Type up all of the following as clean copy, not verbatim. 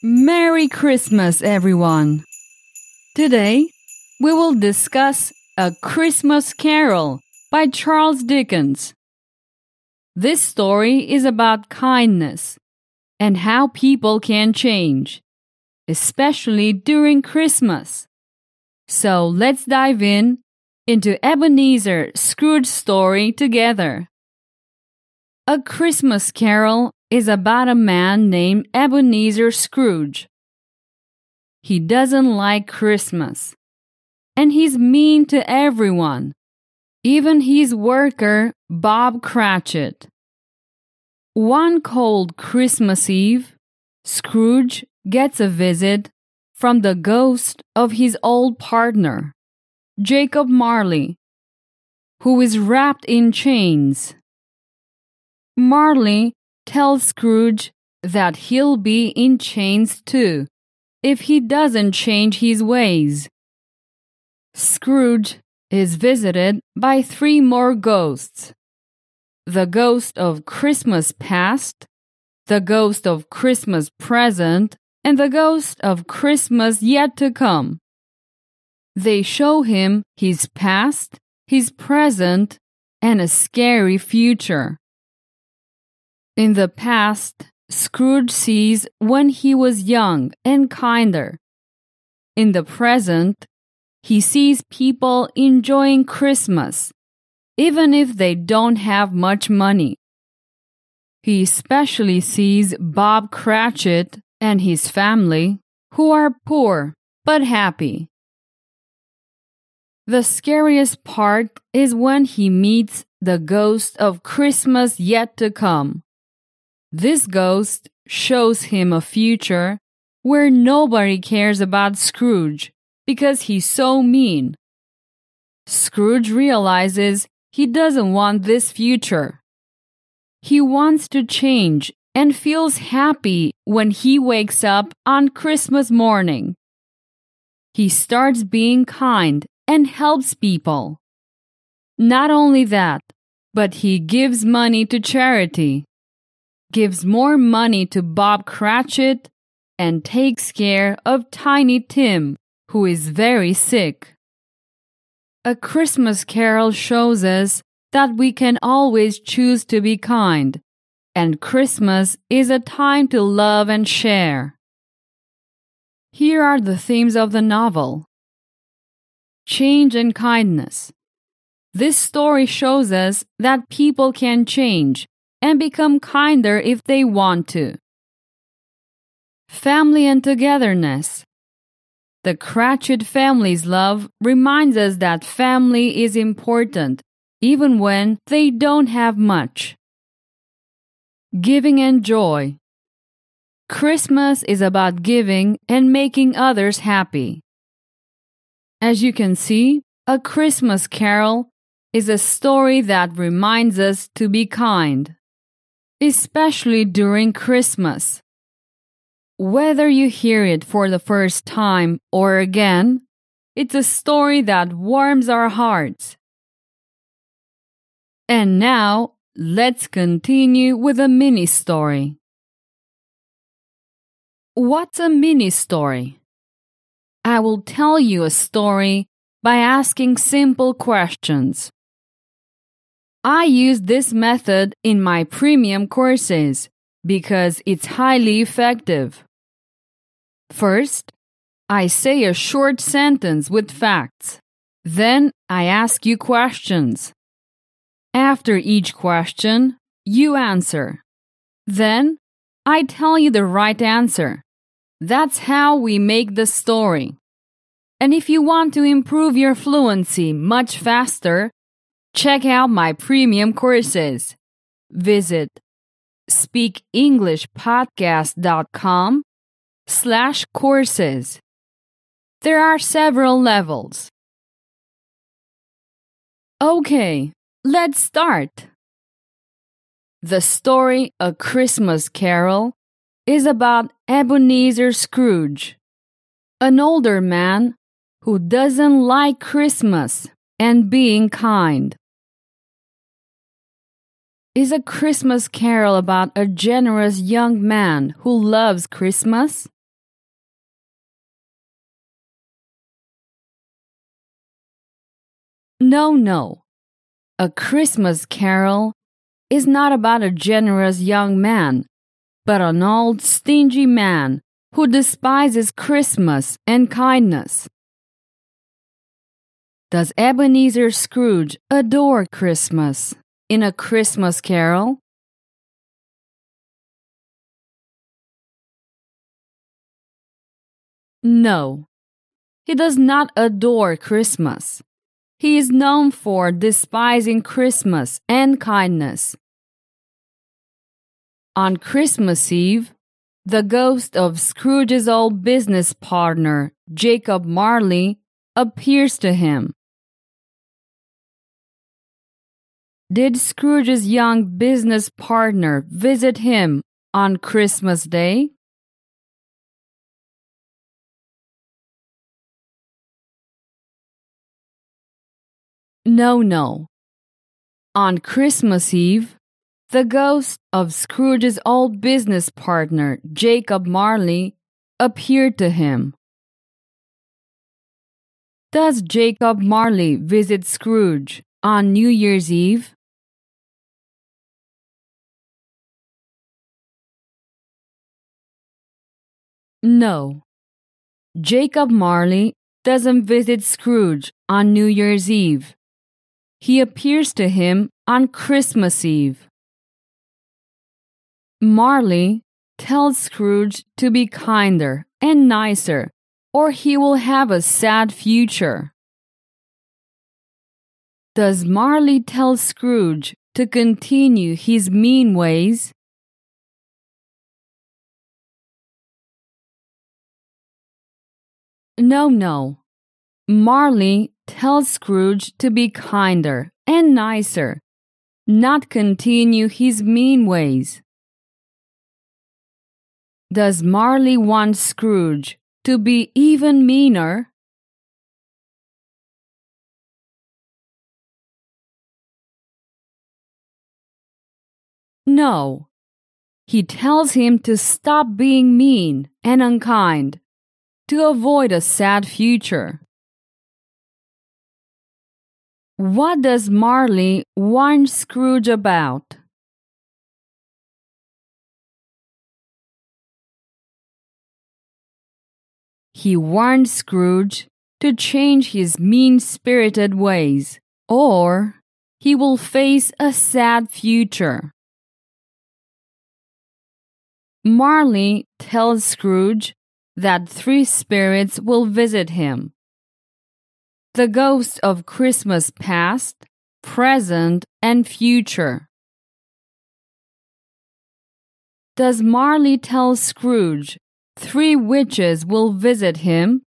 Merry Christmas, everyone! Today, we will discuss A Christmas Carol by Charles Dickens. This story is about kindness and how people can change, especially during Christmas. So let's dive into Ebenezer Scrooge's story together. A Christmas Carol is about a man named Ebenezer Scrooge. He doesn't like Christmas, and he's mean to everyone, even his worker, Bob Cratchit. One cold Christmas Eve, Scrooge gets a visit from the ghost of his old partner, Jacob Marley, who is wrapped in chains. Marley tells Scrooge that he'll be in chains too if he doesn't change his ways. Scrooge is visited by three more ghosts: the ghost of Christmas past, the ghost of Christmas present, and the ghost of Christmas yet to come. They show him his past, his present, and a scary future. In the past, Scrooge sees when he was young and kinder. In the present, he sees people enjoying Christmas, even if they don't have much money. He especially sees Bob Cratchit and his family, who are poor but happy. The scariest part is when he meets the ghost of Christmas yet to come. This ghost shows him a future where nobody cares about Scrooge because he's so mean. Scrooge realizes he doesn't want this future. He wants to change and feels happy when he wakes up on Christmas morning. He starts being kind and helps people. Not only that, but he gives money to charity, gives more money to Bob Cratchit, and takes care of Tiny Tim, who is very sick. A Christmas Carol shows us that we can always choose to be kind, and Christmas is a time to love and share. Here are the themes of the novel. Change and kindness. This story shows us that people can change and become kinder if they want to. Family and togetherness. The Cratchit family's love reminds us that family is important, even when they don't have much. Giving and joy. Christmas is about giving and making others happy. As you can see, A Christmas Carol is a story that reminds us to be kind, especially during Christmas. Whether you hear it for the first time or again, it's a story that warms our hearts. And now, let's continue with a mini story. What's a mini story? I will tell you a story by asking simple questions. I use this method in my premium courses because it's highly effective. First, I say a short sentence with facts. Then I ask you questions. After each question, you answer. Then I tell you the right answer. That's how we make the story. And if you want to improve your fluency much faster, check out my premium courses. Visit speakenglishpodcast.com/courses. There are several levels. Okay, let's start. The story A Christmas Carol is about Ebenezer Scrooge, an older man who doesn't like Christmas and being kind. Is A Christmas Carol about a generous young man who loves Christmas? No. A Christmas Carol is not about a generous young man, but an old stingy man who despises Christmas and kindness. Does Ebenezer Scrooge adore Christmas in A Christmas Carol? No, he does not adore Christmas. He is known for despising Christmas and kindness. On Christmas Eve, the ghost of Scrooge's old business partner, Jacob Marley, appears to him. Did Scrooge's young business partner visit him on Christmas Day? No. On Christmas Eve, the ghost of Scrooge's old business partner, Jacob Marley, appeared to him. Does Jacob Marley visit Scrooge on New Year's Eve? No. Jacob Marley doesn't visit Scrooge on New Year's Eve. He appears to him on Christmas Eve. Marley tells Scrooge to be kinder and nicer, or he will have a sad future. Does Marley tell Scrooge to continue his mean ways? No. Marley tells Scrooge to be kinder and nicer, not continue his mean ways. Does Marley want Scrooge to be even meaner? No. He tells him to stop being mean and unkind, to avoid a sad future. What does Marley warn Scrooge about? He warned Scrooge to change his mean-spirited ways, or he will face a sad future. Marley tells Scrooge that three spirits will visit him: the ghost of Christmas past, present, and future. Does Marley tell Scrooge three witches will visit him?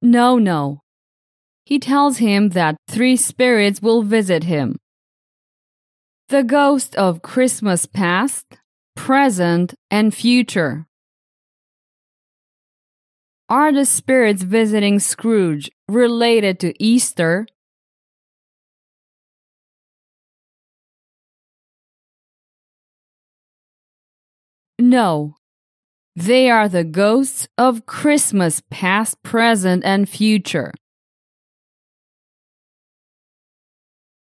No. He tells him that three spirits will visit him: the ghost of Christmas past, present, and future. Are the spirits visiting Scrooge related to Easter? No. They are the ghosts of Christmas past, present, and future.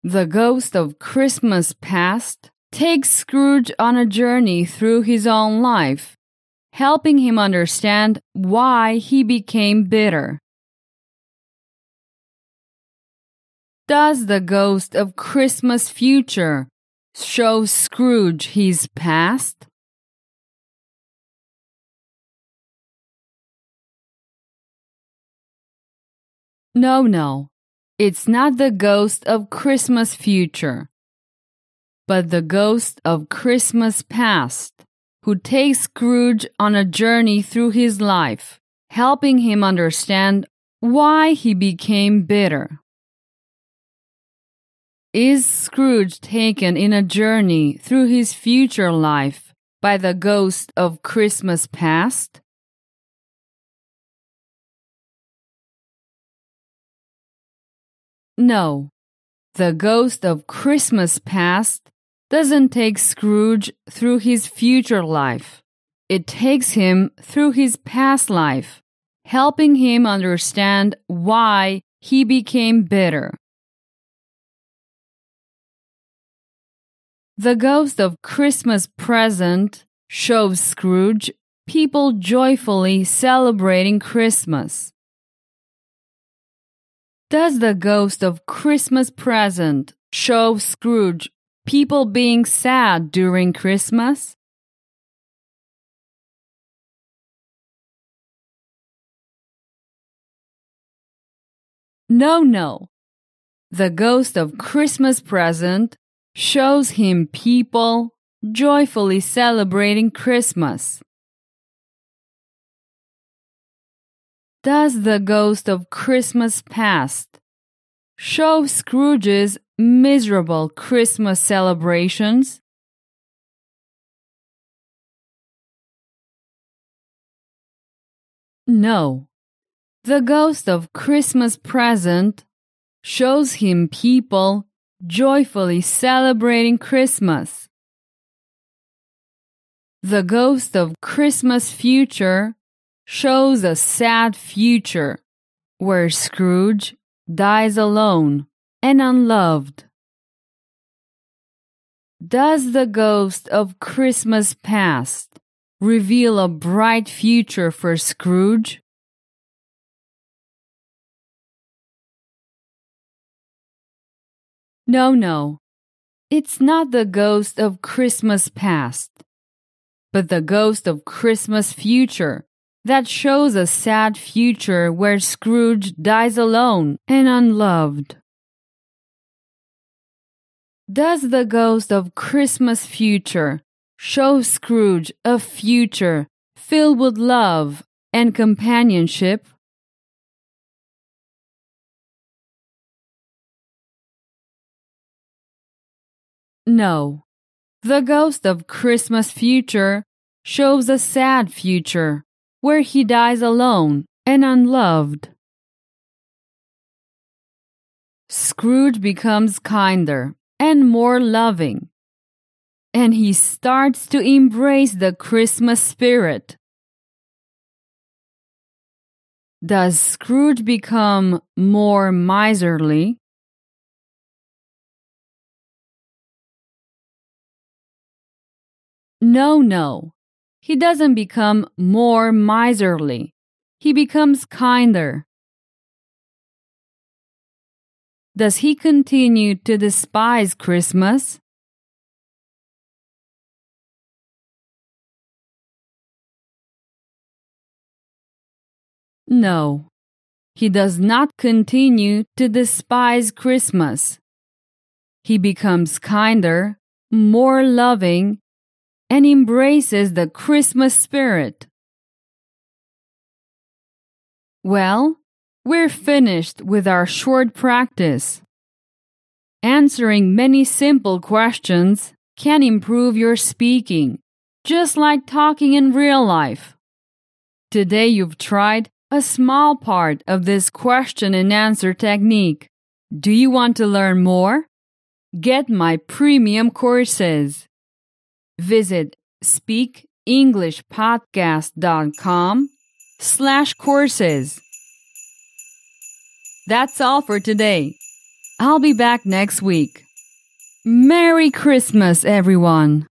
The ghost of Christmas past takes Scrooge on a journey through his own life, helping him understand why he became bitter. Does the ghost of Christmas future show Scrooge his past? No. It's not the ghost of Christmas future, but the ghost of Christmas past, who takes Scrooge on a journey through his life, helping him understand why he became bitter. Is Scrooge taken in a journey through his future life by the ghost of Christmas past? No, the ghost of Christmas past doesn't take Scrooge through his future life, It takes him through his past life, helping him understand why he became bitter. The Ghost of Christmas Present shows Scrooge people joyfully celebrating Christmas. Does the Ghost of Christmas Present show Scrooge people being sad during Christmas? No. The Ghost of Christmas Present shows him people joyfully celebrating Christmas. Does the Ghost of Christmas Past show Scrooge's miserable Christmas celebrations? No. The Ghost of Christmas Present shows him people joyfully celebrating Christmas. The Ghost of Christmas Future shows a sad future where Scrooge dies alone and unloved. Does the Ghost of Christmas Past reveal a bright future for Scrooge? No. It's not the Ghost of Christmas Past, but the Ghost of Christmas Future that shows a sad future where Scrooge dies alone and unloved. Does the Ghost of Christmas Future show Scrooge a future filled with love and companionship? No. The Ghost of Christmas Future shows a sad future where he dies alone and unloved. Scrooge becomes kinder and more loving, and he starts to embrace the Christmas spirit. Does Scrooge become more miserly? No. He doesn't become more miserly. He becomes kinder. Does he continue to despise Christmas? No, he does not continue to despise Christmas. He becomes kinder, more loving, and embraces the Christmas spirit. Well, we're finished with our short practice. Answering many simple questions can improve your speaking, just like talking in real life. Today you've tried a small part of this question and answer technique. Do you want to learn more? Get my premium courses. Visit speakenglishpodcast.com/courses. That's all for today. I'll be back next week. Merry Christmas, everyone!